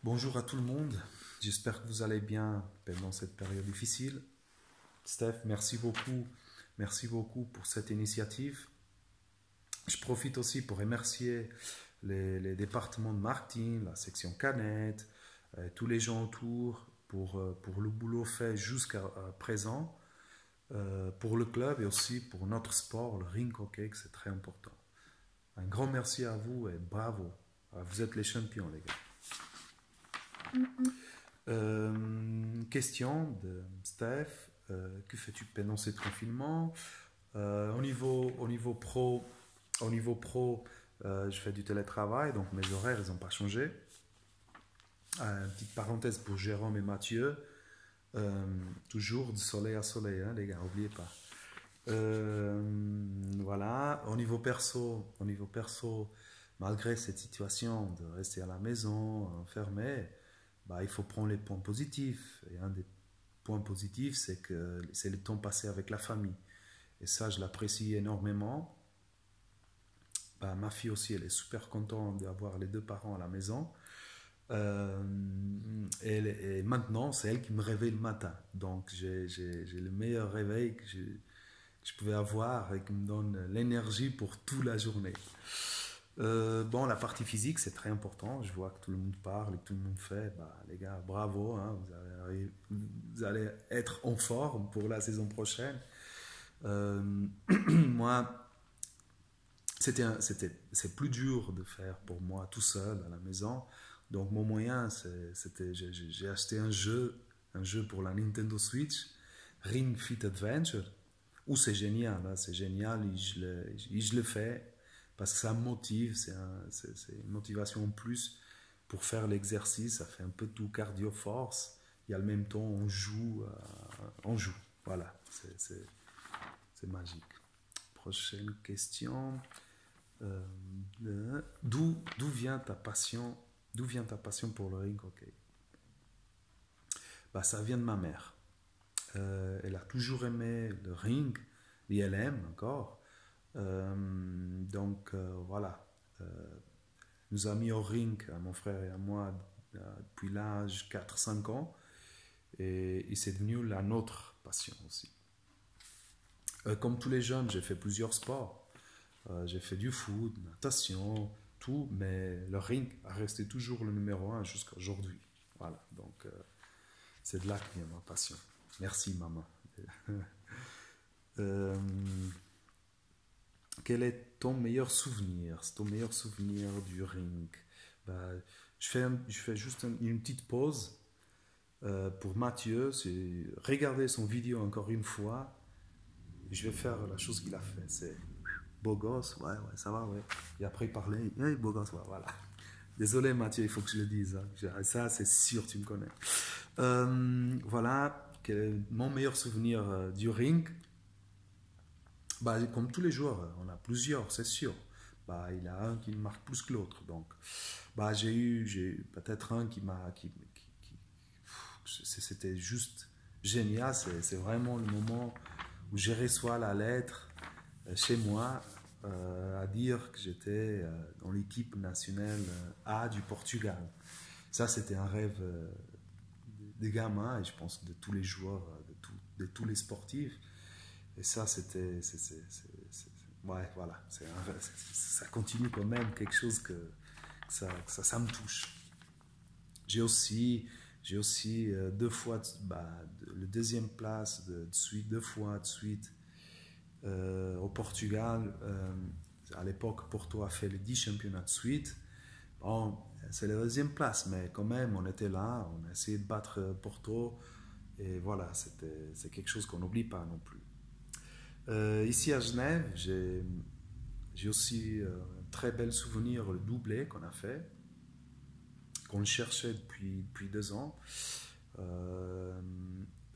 Bonjour à tout le monde, j'espère que vous allez bien pendant cette période difficile. Steph, merci beaucoup pour cette initiative. Je profite aussi pour remercier les départements de marketing, la section Canet, tous les gens autour pour le boulot fait jusqu'à présent, pour le club et aussi pour notre sport, le ring hockey, que c'est très important. Un grand merci à vous et bravo. Vous êtes les champions, les gars. Question de Steph, que fais-tu pendant ce confinement? Au niveau pro je fais du télétravail, donc mes horaires ils n'ont pas changé. Petite parenthèse pour Jérôme et Mathieu, toujours de soleil à soleil, hein, les gars, n'oubliez pas. Voilà, au niveau perso, malgré cette situation de rester à la maison, enfermé, bah, il faut prendre les points positifs. Et un des points positifs, c'est que c'est le temps passé avec la famille. Et ça, je l'apprécie énormément. Bah, ma fille aussi, elle est super contente d'avoir les deux parents à la maison. Euh, et maintenant, c'est elle qui me réveille le matin. Donc, j'ai le meilleur réveil que je pouvais avoir et qui me donne l'énergie pour toute la journée. Bon, la partie physique, c'est très important. Je vois que tout le monde parle et que tout le monde fait. Bah, les gars, bravo, hein, vous allez être en forme pour la saison prochaine. Euh, Moi, c'est plus dur de faire pour moi tout seul à la maison. Donc, mon moyen, c'était, j'ai acheté un jeu pour la Nintendo Switch, Ring Fit Adventure, où c'est génial, hein, c'est génial, je le fais parce que ça me motive, c'est une motivation en plus pour faire l'exercice, ça fait un peu tout cardio-force, et à le même temps on joue, voilà, c'est magique. Prochaine question. D'où vient ta passion, d'où vient ta passion pour le ring hockey? Bah, ça vient de ma mère. Elle a toujours aimé le ring, et elle aime encore. Donc voilà, euh, nous a mis au ring, à mon frère et à moi, depuis l'âge 4 5 ans, et c'est devenu la nôtre passion aussi. Comme tous les jeunes, j'ai fait plusieurs sports. J'ai fait du foot, natation, tout, mais le ring a resté toujours le numéro un jusqu'à aujourd'hui. Voilà, donc c'est de là que vient ma passion. Merci maman. Euh, Quel est ton meilleur souvenir? C'est ton meilleur souvenir du ring? Bah, je fais juste une petite pause pour Mathieu. C'est regarder son vidéo encore une fois. Je vais faire la chose qu'il a fait. C'est beau gosse, ouais, ouais, ça va, ouais. Et après parler, hey, beau gosse, ouais, voilà. Désolé Mathieu, il faut que je le dise, hein. Ça, c'est sûr, tu me connais. Voilà, mon meilleur souvenir du ring. Bah, comme tous les joueurs, on a plusieurs, c'est sûr. Bah, il y a un qui me marque plus que l'autre. Donc, bah, j'ai eu peut-être un qui m'a. C'était juste génial. C'est vraiment le moment où j'ai reçu la lettre chez moi à dire que j'étais dans l'équipe nationale A du Portugal. Ça, c'était un rêve des gamins et je pense de tous les joueurs, de tous les sportifs. Et ça, ouais, voilà. Ça continue quand même quelque chose ça me touche. J'ai aussi, j'ai aussi deux fois, bah, le deuxième place de suite, 2 fois de suite au Portugal. À l'époque, Porto a fait les 10 championnats de suite. Bon, c'est la deuxième place, mais quand même, on était là, on a essayé de battre Porto. Et voilà, c'est quelque chose qu'on n'oublie pas non plus. Ici à Genève, j'ai aussi un très bel souvenir, le doublé qu'on a fait, qu'on cherchait depuis 2 ans. Euh,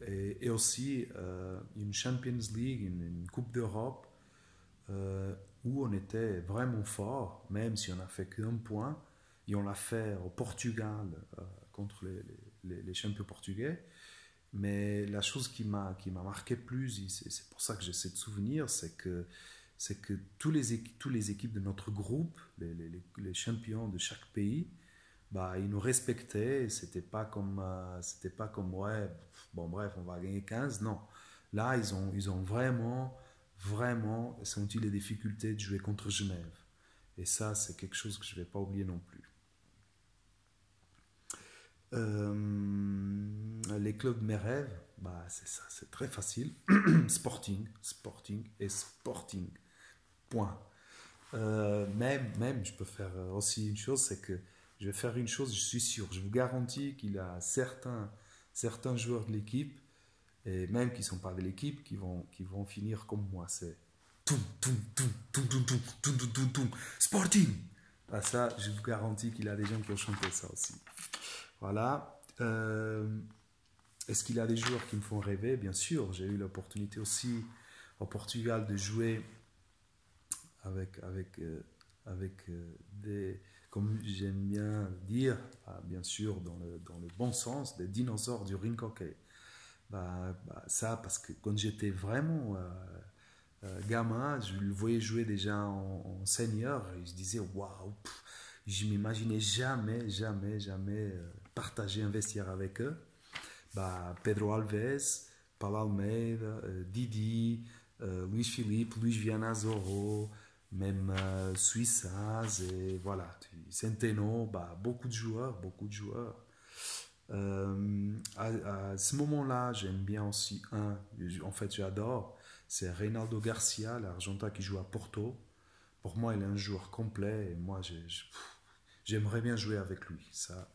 et aussi une Champions League, une Coupe d'Europe, où on était vraiment fort, même si on n'a fait qu'un point. Et on l'a fait au Portugal contre les champions portugais. Mais la chose qui m'a marqué plus, et c'est pour ça que j'essaie de souvenir, c'est que tous les équipes de notre groupe, les champions de chaque pays, bah, ils nous respectaient. C'était pas comme, ouais, bon, bref, on va gagner 15. Non. Là, ils ont vraiment, vraiment senti les difficultés de jouer contre Genève. Et ça, c'est quelque chose que je ne vais pas oublier non plus. Les clubs de mes rêves, bah, c'est ça, c'est très facile. Sporting, Sporting et Sporting. Point. Même, je peux faire aussi une chose, c'est que je vais faire une chose, je suis sûr, je vous garantis qu'il y a certains joueurs de l'équipe, et même qui ne sont pas de l'équipe, qui vont finir comme moi. C'est toum, toum, toum, toum, toum, toum, toum, toum, toum, toum, Sporting. Ah, ça, je vous garantis qu'il y a des gens qui ont chanté ça aussi. Voilà. Est-ce qu'il y a des joueurs qui me font rêver? Bien sûr, j'ai eu l'opportunité aussi au Portugal de jouer avec des, comme j'aime bien dire, bien sûr dans le bon sens, des dinosaures du rink hockey. Ça, parce que quand j'étais vraiment gamin, je le voyais jouer déjà en senior et je disais waouh, je m'imaginais jamais partager un vestiaire avec eux. Pedro Alves, Paulo Almeida, Didi, Luis Philippe, Luis Viana Zorro, même Suissaz et voilà, Centeno, beaucoup de joueurs, beaucoup de joueurs. À ce moment-là, j'aime bien aussi en fait j'adore, c'est Reinaldo Garcia, l'Argentin qui joue à Porto. Pour moi, il est un joueur complet et moi, j'aimerais bien jouer avec lui. Ça,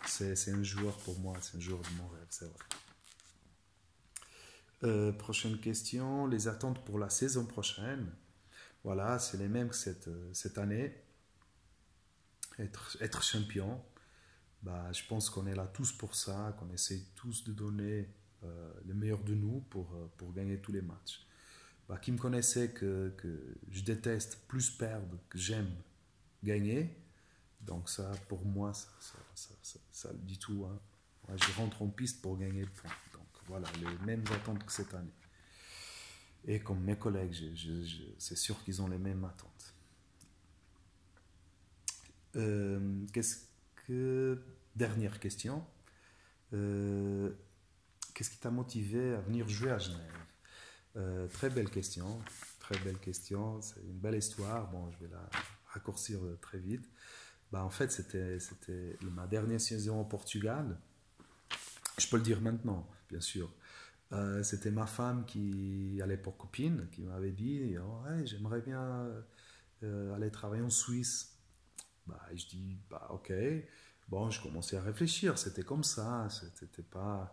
c'est un joueur pour moi, c'est un joueur de mon rêve, c'est vrai. Prochaine question, les attentes pour la saison prochaine. Voilà, c'est les mêmes que cette année. Être champion. Je pense qu'on est là tous pour ça, qu'on essaie tous de donner le meilleur de nous pour gagner tous les matchs. Qui me connaissait que je déteste plus perdre que j'aime gagner. Donc ça, pour moi, ça dit tout. Hein. Moi, je rentre en piste pour gagner le point. Donc voilà, les mêmes attentes que cette année. Et comme mes collègues, c'est sûr qu'ils ont les mêmes attentes. Qu'est-ce que... Dernière question. Qu'est-ce qui t'a motivé à venir jouer à Genève? Très belle question. Très belle question. C'est une belle histoire. Bon, je vais la raccourcir très vite. En fait, c'était ma dernière saison au Portugal. Je peux le dire maintenant, bien sûr. C'était ma femme qui, à l'époque copine, qui m'avait dit oh, ouais, j'aimerais bien aller travailler en Suisse. Je dis ok. Bon, je commençais à réfléchir, c'était comme ça, c'était pas.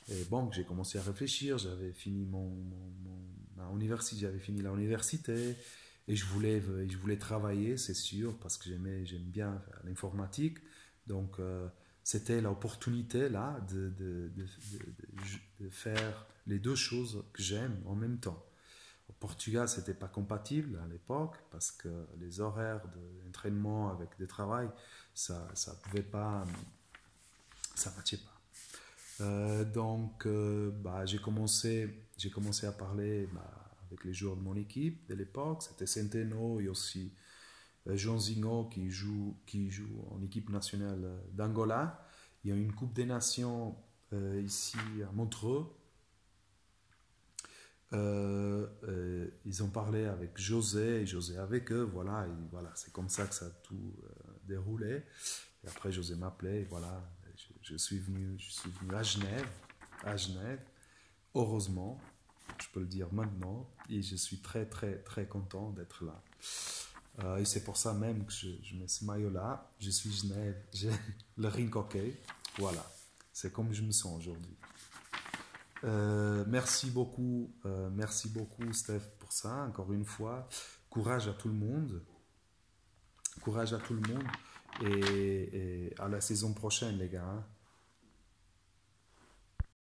Et bon, j'ai commencé à réfléchir, j'avais fini ma université, j'avais fini la université et je voulais travailler, c'est sûr, parce que j'aime bien l'informatique. Donc, c'était l'opportunité là de faire les deux choses que j'aime en même temps. Au Portugal, c'était pas compatible à l'époque parce que les horaires d'entraînement avec des travail, ça pouvait pas, ça matchait pas. J'ai commencé à parler avec les joueurs de mon équipe de l'époque. C'était Centeno et aussi Jean Zingo qui joue en équipe nationale d'Angola. Il y a une Coupe des Nations ici à Montreux. Ils ont parlé avec José et José avec eux, voilà, c'est comme ça que ça a tout déroulé. Et après José m'appelait, et voilà, je suis venu à Genève, heureusement, je peux le dire maintenant, et je suis très très très content d'être là. Et c'est pour ça même que je mets ce maillot-là, je suis Genève, j'ai le rink hockey, voilà, c'est comme je me sens aujourd'hui. Merci beaucoup Steph pour ça, encore une fois. Courage à tout le monde. Courage à tout le monde. Et à la saison prochaine les gars.